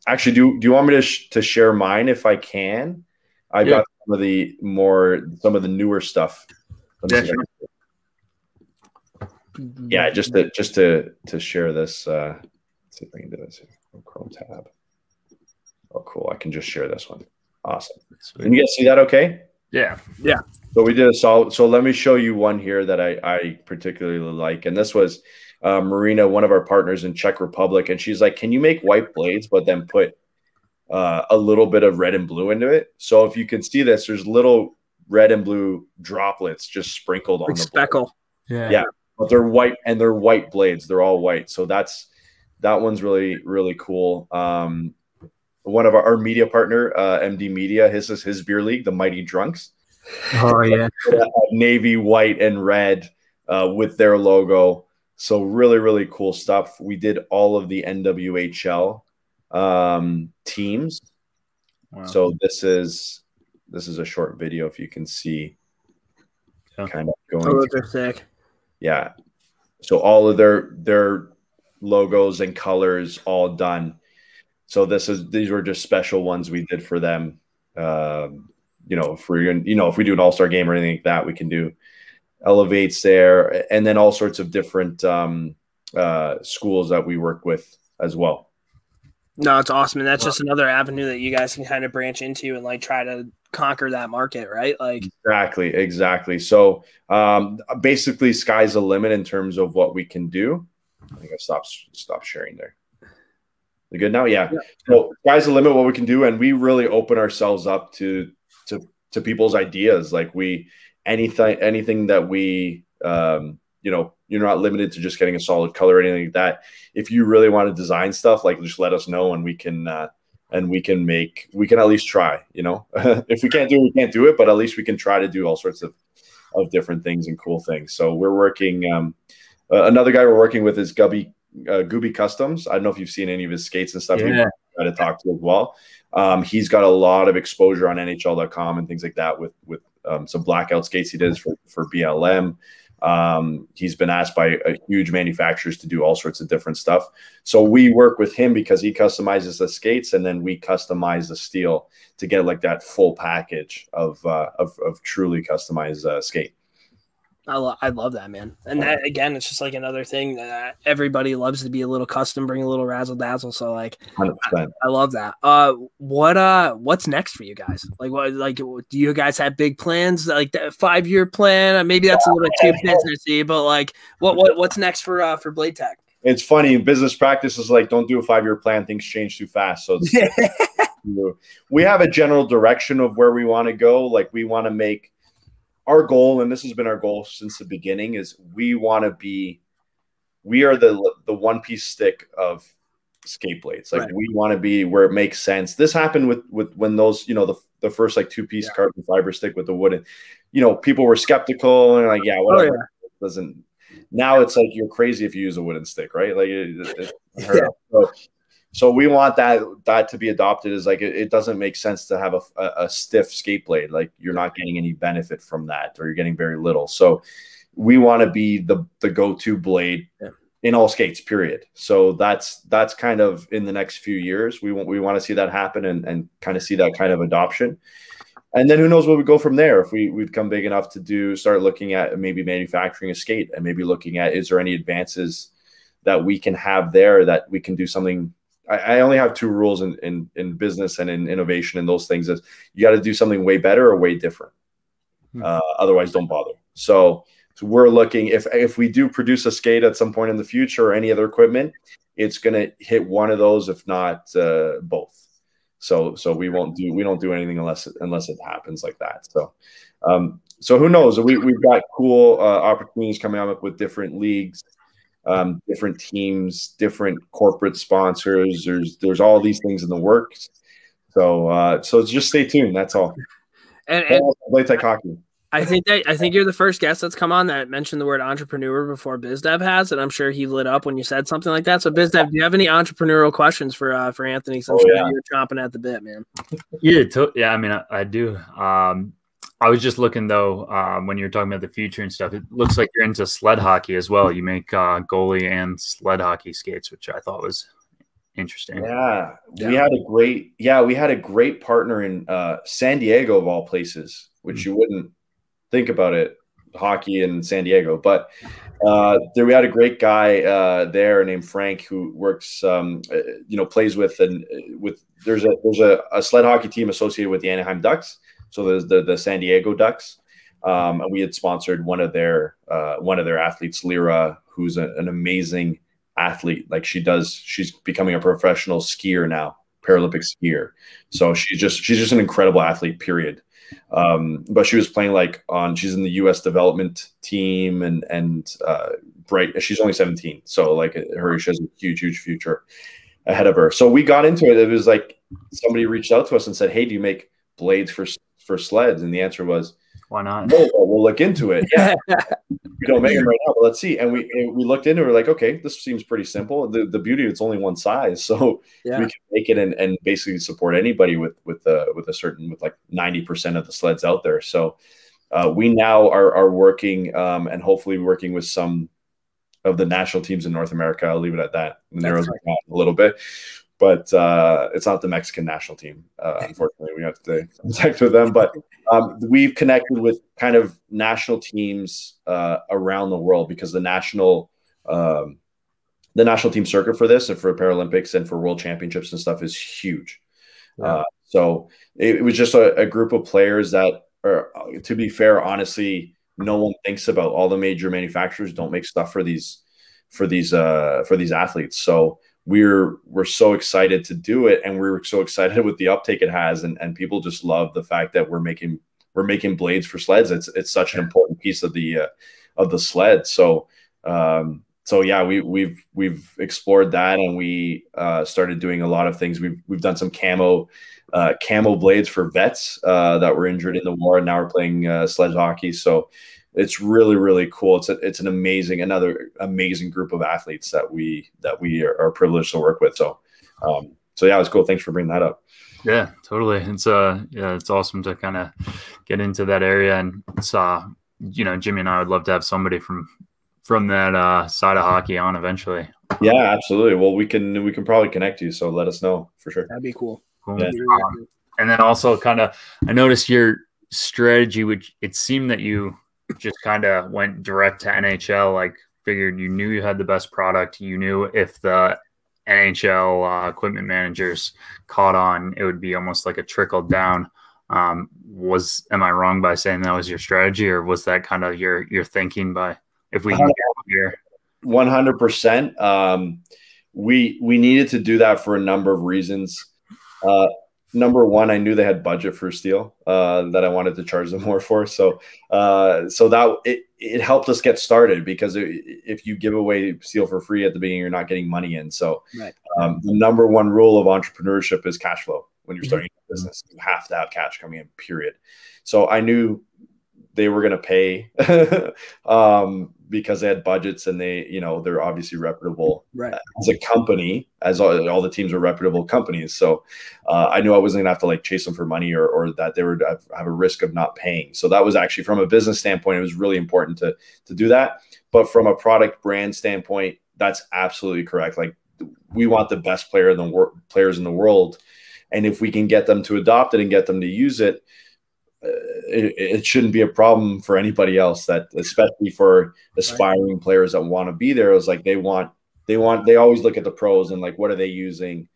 actually, do you want me to share mine if I can? I've got some of the newer stuff. Yeah, just to share this. Let's see if I can do this here. Chrome tab. Oh, cool! I can just share this one. Awesome. Sweet. Can you guys see that? Okay. Yeah. So we did a solid. So let me show you one here that I particularly like, and this was Marina, one of our partners in Czech Republic, and she's like, "Can you make white blades, but then put a little bit of red and blue into it?" So if you can see this, there's little red and blue droplets just sprinkled on the speckle. Yeah, but they're white, and they're white blades. They're all white. So that one's really, really cool. One of our media partner, MD Media, his beer league, the Mighty Drunks. Oh yeah, navy, white, and red with their logo. So really, really cool stuff. We did all of the NWHL teams. Wow. So this is a short video if you can see, kind of going. Oh, they're sick. Yeah. So all of their logos and colors all done. So these were just special ones we did for them. You know, if we do an all-star game or anything like that, we can do elevates there, and then all sorts of different schools that we work with as well. No, it's awesome. And that's just another avenue that you guys can kind of branch into and like try to conquer that market, right? Like Exactly. So basically sky's the limit in terms of what we can do. I think I stop sharing there. You good now? Yeah. So sky's the limit what we can do. And we really open ourselves up to people's ideas. Like anything that we, you know, you're not limited to just getting a solid color or anything like that. If you really want to design stuff, like just let us know and we can at least try, you know. If we can't do it, we can't do it, but at least we can try to do all sorts of different things and cool things. So we're working, another guy we're working with is Gooby Customs. I don't know if you've seen any of his skates and stuff. Yeah. Try to talk to as well. He's got a lot of exposure on NHL.com and things like that with some blackout skates he does for BLM. He's been asked by huge manufacturers to do all sorts of different stuff. So we work with him because he customizes the skates, and then we customize the steel to get like that full package of truly customized skate. I love that, man. And that, again, it's just like another thing that everybody loves to be a little custom, bring a little razzle dazzle. So like, 100%. I love that. What's next for you guys? Like, do you guys have big plans? Like that 5-year plan? Maybe that's a little too businessy, but like, what's next for Bladetech? It's funny. Business practice is like, don't do a 5-year plan. Things change too fast. So we have a general direction of where we want to go. Like we want to make our goal, and this has been our goal since the beginning, is we are the one-piece stick of skate blades. Like we want to be where it makes sense. This happened with when those, the first like 2-piece carbon fiber stick with the wooden, people were skeptical and like, yeah, whatever. It doesn't. Now it's like you're crazy if you use a wooden stick, right? Like So we want that to be adopted. Is like it doesn't make sense to have a stiff skate blade. Like you're not getting any benefit from that, or you're getting very little. So we want to be the go-to blade in all skates, period. So that's kind of in the next few years. We want to see that happen and kind of see that kind of adoption. And then who knows where we go from there. If we become big enough to start looking at maybe manufacturing a skate, and maybe looking at, is there any advances that we can have there that we can do something. I only have 2 rules in business and in innovation and those things. Is you got to do something way better or way different. Otherwise, don't bother. So we're looking, if we do produce a skate at some point in the future or any other equipment, it's going to hit one of those, if not both. So we don't do anything unless it happens like that. So who knows? We've got cool opportunities coming up with different leagues. Different teams, different corporate sponsors. There's all these things in the works. So just stay tuned. That's all. And Bladetech Hockey. I think you're the first guest that's come on that mentioned the word entrepreneur before Biz Dev has, and I'm sure he lit up when you said something like that. So Biz Dev, do you have any entrepreneurial questions for Anthony? So I'm sure you're chomping at the bit, man. Yeah. I mean, I do. I was just looking though, when you're talking about the future and stuff, it looks like you're into sled hockey as well. You make goalie and sled hockey skates, which I thought was interesting. Yeah. We had a great partner in San Diego of all places, which you wouldn't think about it, hockey in San Diego. But we had a great guy there named Frank who works, plays with there's a sled hockey team associated with the Anaheim Ducks. So there's the San Diego Ducks, and we had sponsored one of their athletes, Lyra, who's an amazing athlete. Like she's becoming a professional skier now, Paralympic skier. So she's just an incredible athlete, period. But she was playing she's in the U.S. development team and bright. She's only 17, so she has a huge future ahead of her. So we got into it. It was like somebody reached out to us and said, "Hey, do you make blades for sleds?" And the answer was, why not? No, we'll look into it. Yeah. We don't make them right now, but let's see. And we looked into it. We're like, okay, this seems pretty simple. The beauty, it's only one size, so we can make it and basically support anybody with like 90% of the sleds out there. So we now are working and hopefully working with some of the national teams in North America. I'll leave it at that. Narrows it down a little bit. But it's not the Mexican national team. Unfortunately, we have to connect with them. But we've connected with kind of national teams around the world, because the national team circuit for this and for Paralympics and for World Championships and stuff is huge. Yeah. So it was just a group of players that are, to be fair, honestly, no one thinks about. All the major manufacturers don't make stuff for these athletes. So we're so excited to do it, and we're so excited with the uptake it has, and people just love the fact that we're making blades for sleds. It's such an important piece of the sled. So yeah, we've explored that, and we started doing a lot of things. We've done some camo blades for vets that were injured in the war, and now we're playing sled hockey. So it's really, really cool. It's another amazing group of athletes that we are privileged to work with. So yeah, it's cool. Thanks for bringing that up. Yeah, totally. It's awesome to kind of get into that area, and it's you know, Jimmy and I would love to have somebody from that side of hockey on eventually. Yeah, absolutely. Well, we can probably connect you. So let us know for sure. That'd be cool. Cool. That'd be really cool. And then also kind of, I noticed your strategy, which it seemed that you just kind of went direct to NHL, like figured you knew you had the best product. You knew if the NHL equipment managers caught on, it would be almost like a trickle down. Am I wrong by saying that was your strategy, or was that kind of your thinking by, if we can get here? 100%. We needed to do that for a number of reasons. Number one, I knew they had budget for steel that I wanted to charge them more for. So that it helped us get started, because if you give away steel for free at the beginning, you're not getting money in. So right. The number one rule of entrepreneurship is cash flow. When you're starting a business, you have to have cash coming in, period. So I knew they were going to pay because they had budgets, and they're obviously reputable as a company, as all the teams are reputable companies. So I knew I wasn't going to have to like chase them for money or that they would have a risk of not paying. So that was actually, from a business standpoint, it was really important to do that. But from a product brand standpoint, that's absolutely correct. Like, we want the best players in the world. And if we can get them to adopt it and get them to use it, it shouldn't be a problem for anybody else, that especially for aspiring players that want to be there. It was like they always look at the pros and like, what are they using?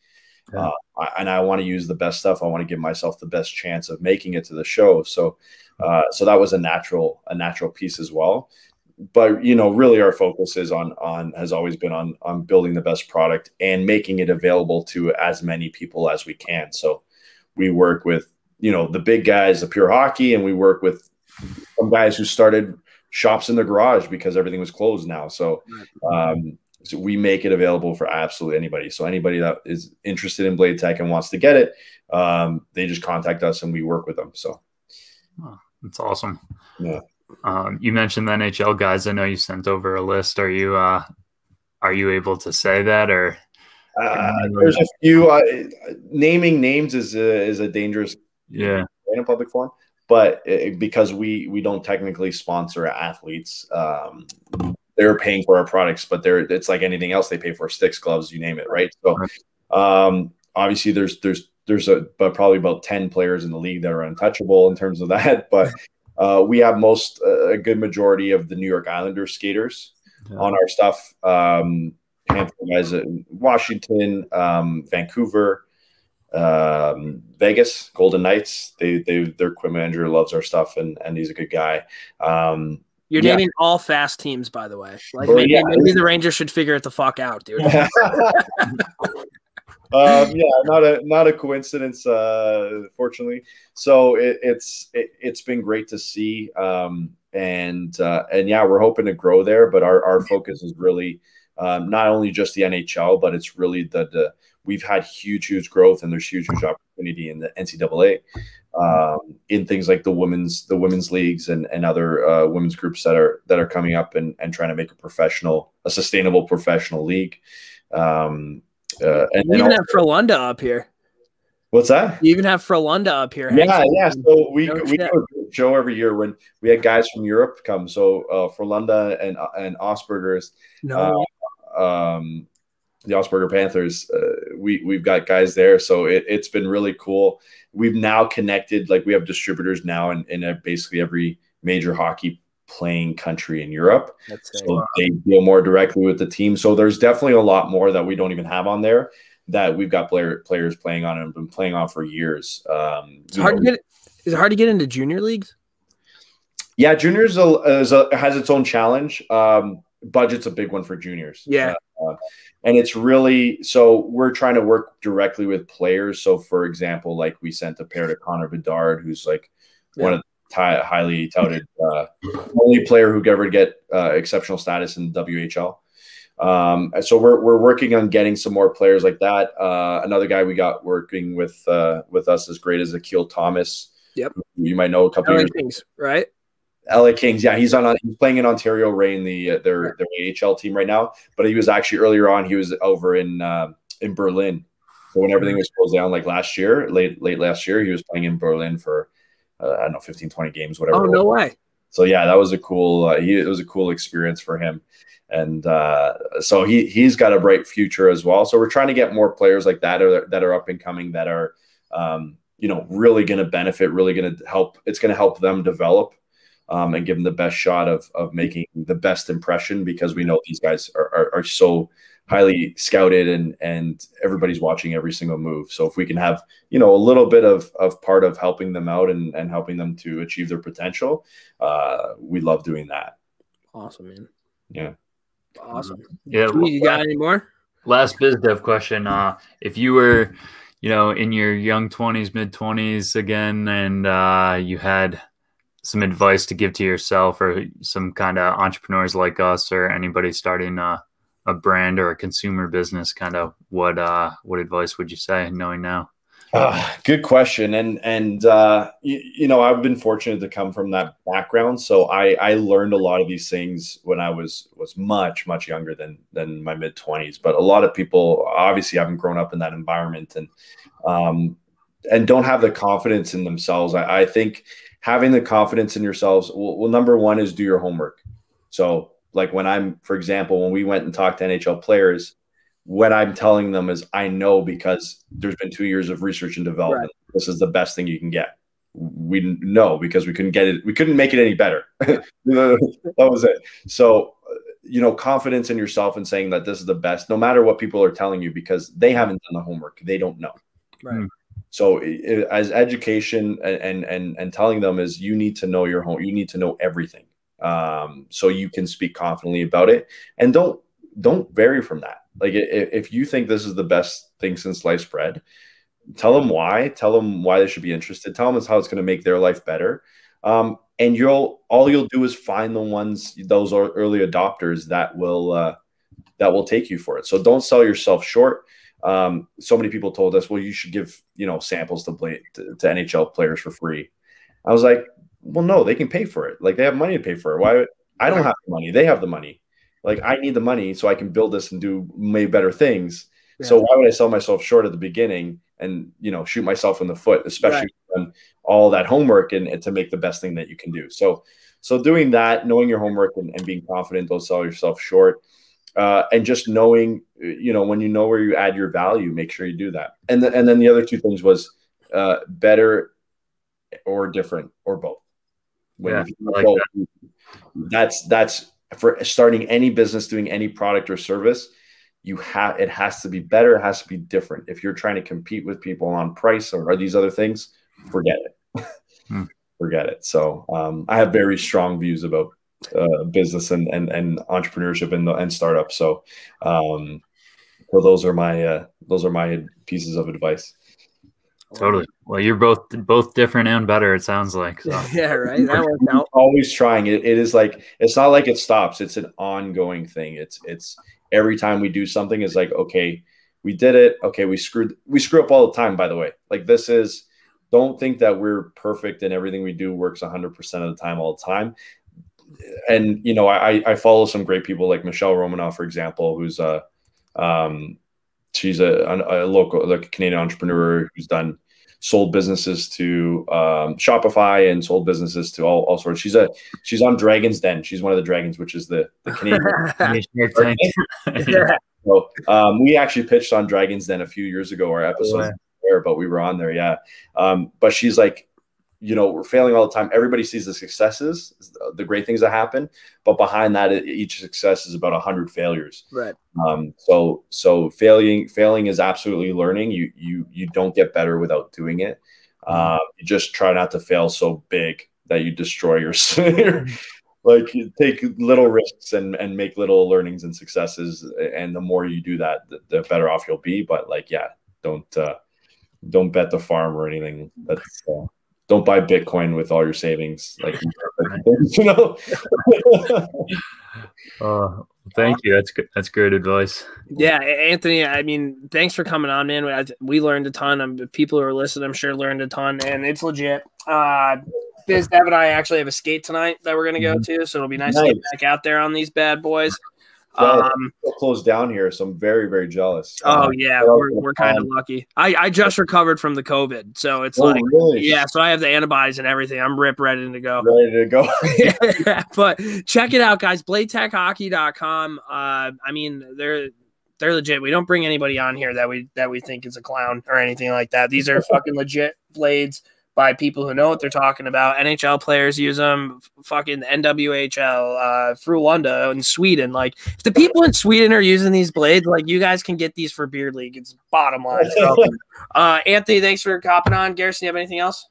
Yeah. And I want to use the best stuff. I want to give myself the best chance of making it to the show. So that was a natural piece as well. But, really our focus has always been on building the best product and making it available to as many people as we can. So we work with, the big guys, the pure hockey, and we work with some guys who started shops in the garage because everything was closed now. So, so we make it available for absolutely anybody. So anybody that is interested in Bladetech and wants to get it, they just contact us and we work with them. So that's awesome. Yeah. You mentioned the NHL guys. I know you sent over a list. Are you able to say that, or? There's a few. Naming names is a dangerous in a public forum, but because we don't technically sponsor athletes, they're paying for our products, but it's like anything else. They pay for sticks, gloves, you name it, right? So obviously there's probably about 10 players in the league that are untouchable in terms of that, but we have a good majority of the New York Islanders skaters on our stuff. Handful of guys in Washington, Vancouver, Vegas, Golden Knights. Their equipment manager loves our stuff, and he's a good guy. You're naming all fast teams, by the way. Like maybe the Rangers should figure it the fuck out, dude. Not a coincidence, fortunately. So it's been great to see, and we're hoping to grow there. But our focus is really not only just the NHL, but it's really we've had huge growth, and there's huge opportunity in the NCAA, in things like the women's leagues and other women's groups that are coming up and trying to make a sustainable professional league. And you even have Frolunda up here. What's that? You even have Frolunda up here. Yeah. So we do a show every year when we had guys from Europe come. So Frolunda and Osberger's, the Osberger Panthers, we've got guys there. So it's been really cool. We've now connected, like we have distributors now in basically every major hockey playing country in Europe. So they deal more directly with the team. So there's definitely a lot more that we don't even have on there that we've got players playing on and have been playing on for years. Is it hard to get into junior leagues? Yeah, juniors has its own challenge. Budget's a big one for juniors. Yeah. And it's really, so we're trying to work directly with players. So for example, like we sent a pair to Connor Bedard, who's like one of the highly touted, only player who ever get exceptional status in the WHL. So we're working on getting some more players like that. Another guy we got working with us as great as Akil Thomas. Yep. You might know a couple of years Kings, right? LA Kings, yeah, he's playing in Ontario Reign, their AHL team right now. But he was actually earlier on. He was over in Berlin. So when everything was closed down, like last year, late last year, he was playing in Berlin for I don't know, 15, 20 games, whatever. Oh, no way! So yeah, that was a cool. It was a cool experience for him, and so he's got a bright future as well. So we're trying to get more players like that are up and coming, that are really going to benefit, really going to help. It's going to help them develop. And give them the best shot of making the best impression, because we know these guys are so highly scouted and everybody's watching every single move. So if we can have, a little bit of part of helping them out and helping them to achieve their potential, we love doing that. Awesome, man. Yeah. Awesome. Yeah. You got any more? Last biz dev question. If you were, in your young 20s, mid 20s again, and you had some advice to give to yourself or some kind of entrepreneurs like us or anybody starting a brand or a consumer business, kind of what advice would you say, knowing now? Good question. And I've been fortunate to come from that background. So I learned a lot of these things when I was much, much younger than my mid 20s. But a lot of people obviously haven't grown up in that environment and don't have the confidence in themselves. I think having the confidence in yourselves, well, number one is do your homework. So like for example, when we went and talked to NHL players, what I'm telling them is, I know because there's been 2 years of research and development. Right. This is the best thing you can get. We know because we couldn't get it. We couldn't make it any better. That was it. So, confidence in yourself and saying that this is the best, no matter what people are telling you, because they haven't done the homework. They don't know. Right. So as education and telling them is, you need to know your home. You need to know everything. So you can speak confidently about it, and don't vary from that. Like if you think this is the best thing since sliced bread, tell them why. Tell them why they should be interested. Tell them it's how it's going to make their life better. And all you'll do is find those early adopters that will take you for it. So don't sell yourself short. So many people told us, well, you should give samples to NHL players for free. I was like, well, no, they can pay for it. Like, they have money to pay for it. Why? I don't have the money. They have the money. Like, I need the money so I can build this and do way better things. Yeah. So why would I sell myself short at the beginning and, shoot myself in the foot, especially when all that homework and to make the best thing that you can do. So doing that, knowing your homework and being confident, don't sell yourself short. And just knowing, when you know where you add your value, make sure you do that. And then the other two things was better or different or both. That's for starting any business, doing any product or service. It has to be better. It has to be different. If you're trying to compete with people on price or these other things, forget it. Forget it. So I have very strong views about business and entrepreneurship and startups. So those are my pieces of advice. Totally. Well, you're both different and better, it sounds like. So. Yeah, right. That worked out. Always trying. It is like, it's not like it stops. It's an ongoing thing. It's every time we do something, it's like, okay, we did it. Okay, we screw up all the time, by the way. Like, don't think that we're perfect and everything we do works 100% of the time all the time. And I follow some great people like Michelle Romanoff, for example, who's she's a local, like a Canadian entrepreneur who's sold businesses to Shopify and sold businesses to all sorts. She's on Dragon's Den. She's one of the Dragons, which is the Canadian. Yeah. So we actually pitched on Dragon's Den a few years ago. Our episode there, but we were on there. Yeah. But she's like, we're failing all the time. Everybody sees the successes, the great things that happen, but behind that, each success is about 100 failures. Right. So failing is absolutely learning. You don't get better without doing it. You just try not to fail so big that you destroy your like, you take little risks and make little learnings and successes. And the more you do that, the better off you'll be. But don't bet the farm or anything. That's don't buy Bitcoin with all your savings. Like, thank you. That's good. That's great advice. Yeah, Anthony, I mean, thanks for coming on, man. We learned a ton. People who are listening, I'm sure, learned a ton, and it's legit. Biz Dev and I actually have a skate tonight that we're going to go to, so it'll be nice to get back out there on these bad boys. Closed down here, so I'm very, very jealous. Oh yeah, we're kind of lucky. I just recovered from the COVID, so it's really? Yeah. So I have the antibodies and everything. I'm ready to go. But check it out, guys. BladetechHockey.com. I mean, they're legit. We don't bring anybody on here that we think is a clown or anything like that. These are fucking legit blades by people who know what they're talking about. NHL players use them. Fucking NWHL, Frolunda in Sweden. Like, if the people in Sweden are using these blades, like, you guys can get these for beer league. It's bottom line. So, Anthony, thanks for hopping on. Garrison, you have anything else?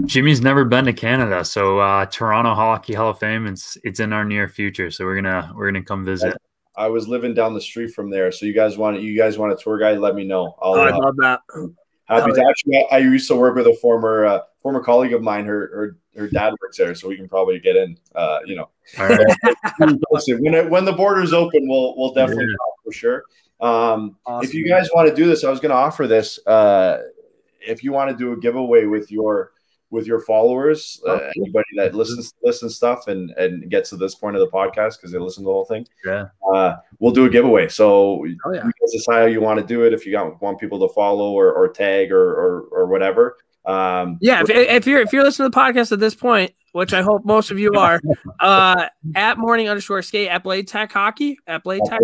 Jimmy's never been to Canada, so Toronto Hockey Hall of Fame. It's in our near future, so we're gonna come visit. I was living down the street from there, so you guys want a tour guide? Let me know. I love that. Happy to. Actually, I used to work with a former colleague of mine. Her dad works there, so we can probably get in. All right. When the borders open, we'll definitely talk for sure. Awesome. If you guys want to do this, I was going to offer this. If you want to do a giveaway with your followers, anybody that listens stuff and gets to this point of the podcast because they listen to the whole thing, we'll do a giveaway. So you guys decide how you want to do it. If you want people to follow or tag or whatever. If you're listening to the podcast at this point, which I hope most of you are, at morning_skate at Bladetech Hockey at Bladetech,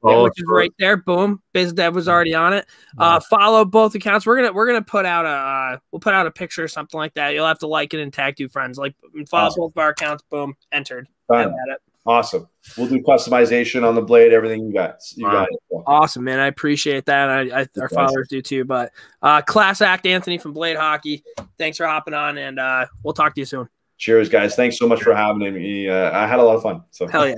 which is right there. Boom, Biz Dev was already on it. Follow both accounts. We're gonna put out a picture or something like that. You'll have to like it and tag 2 friends. Like, follow both of our accounts. Boom, entered. Awesome. We'll do customization on the blade. Everything you got it. Awesome, man. I appreciate that. Our followers do too. But class act, Anthony from Blade Hockey. Thanks for hopping on, and we'll talk to you soon. Cheers, guys. Thanks so much for having me. I had a lot of fun. So hell yeah.